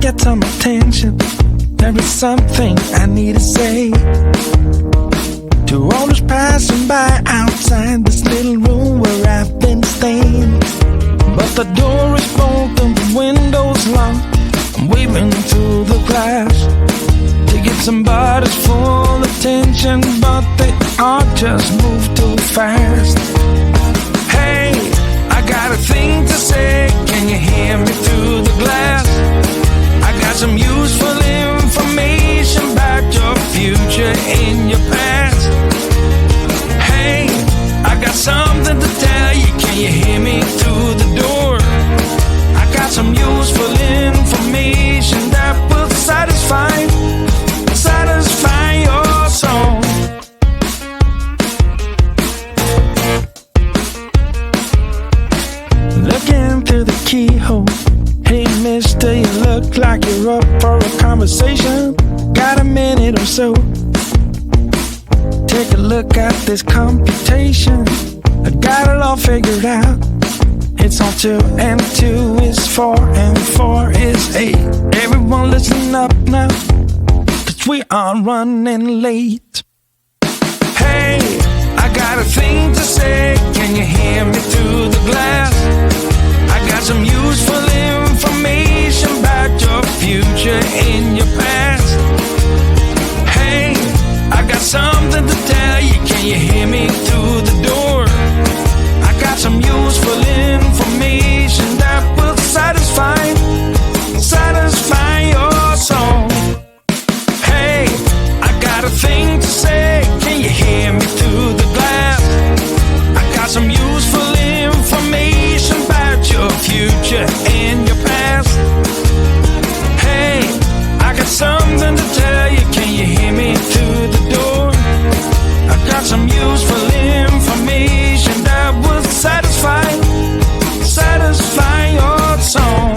get some attention. There is something I need to say to all those passing by outside this little room where I've been staying. But the door is broken, the window's locked. I'm waving through the glass to get somebody's full attention, but they all just move too fast. Hey, I got a thing to say, can you hear me through the glass? I got some useful information about your future and your past. Hey, I got something to tell you, can you hear me through the door? I got some useful information that will satisfy your soul. Looking through the keyhole. Hey mister, you look like you're up for a conversation. Got a minute or so? Take a look at this computation. I got it all figured out. It's all 2 and 2 is 4 and 4 is 8. Everyone listen up now, 'cause we are running late. Hey, I got a thing to say, can you hear me through the glass? I got some useful information about your future and your past. Hey, I got something to tell you, can you hear me through the door? I got some useful information that will satisfy your soul. Hey, I got a thing to say, can you hear me through the glass? I got some useful information about your future and your past. Hey, I got something to tell you, can you hear me through the door? I got some useful information that will satisfy your soul.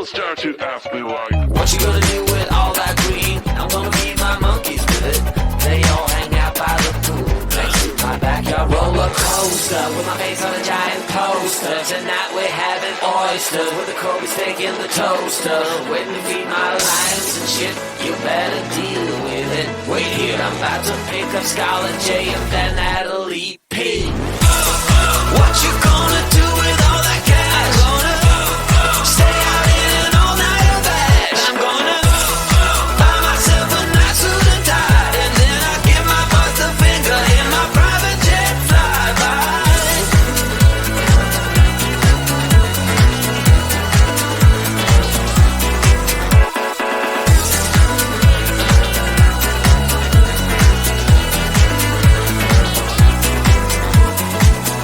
Start to ask me like, what you gonna do with all that green? I'm gonna feed my monkeys with it. They all hang out by the pool next to my backyard roller coaster with my face on a giant poster. Tonight we're having oysters with the Kobe steak in the toaster. Waiting to feed my lions and shit. You better deal with it. Wait here, I'm about to pick up Scarlet J and then Natalie P. What you gonna do with all that cash? Gonna stay out in an all-nighter bag. I'm gonna buy myself a nice suit and tie, and then I give my boss the finger in my private jet flyby.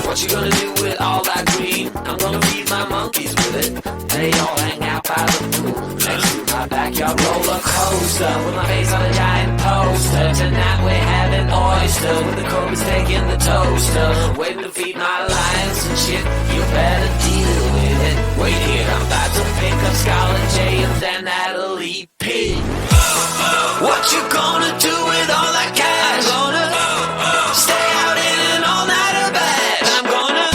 What you gonna do with all that green? I'm gonna feed my monkeys with it. They all hang out by the pool next to my backyard roller coaster with my face on a giant poster. Tonight we're having oyster with the Kobe steak in the toaster. Waiting to feed my lions and shit. You better deal with it. Wait here, I'm about to pick up Scarlet J and then Natalie P. What you gonna do with all that cash? Gonna stay out in an all-nighter bag. I'm gonna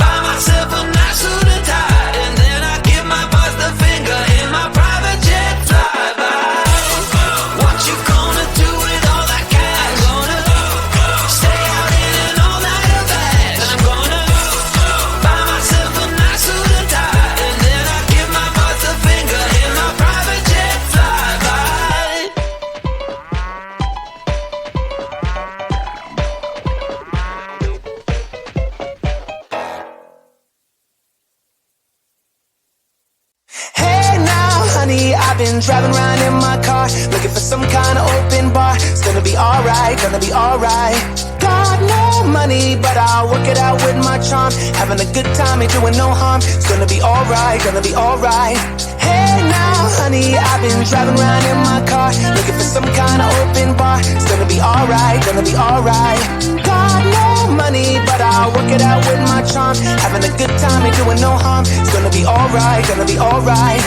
buy myself a nice suit and tie, and then I give my boss the finger in my private jet flyby. What you gonna do with all that cash? Gonna stay out in an all-nighter bag. I'm gonna buy myself a nice suit and tie, and then I give my boss the finger in my private jet flyby. been driving around in my car, looking for some kind of open bar. It's gonna be alright, gonna be alright. Got no money, but I'll work it out with my charm. Having a good time, ain't doing no harm. It's gonna be alright, gonna be alright. Hey now, honey, I've been driving around in my car, looking for some kind of open bar. It's gonna be alright, gonna be alright. Got no money, but I'll work it out with my charm. Having a good time, ain't doing no harm. It's gonna be alright, gonna be alright.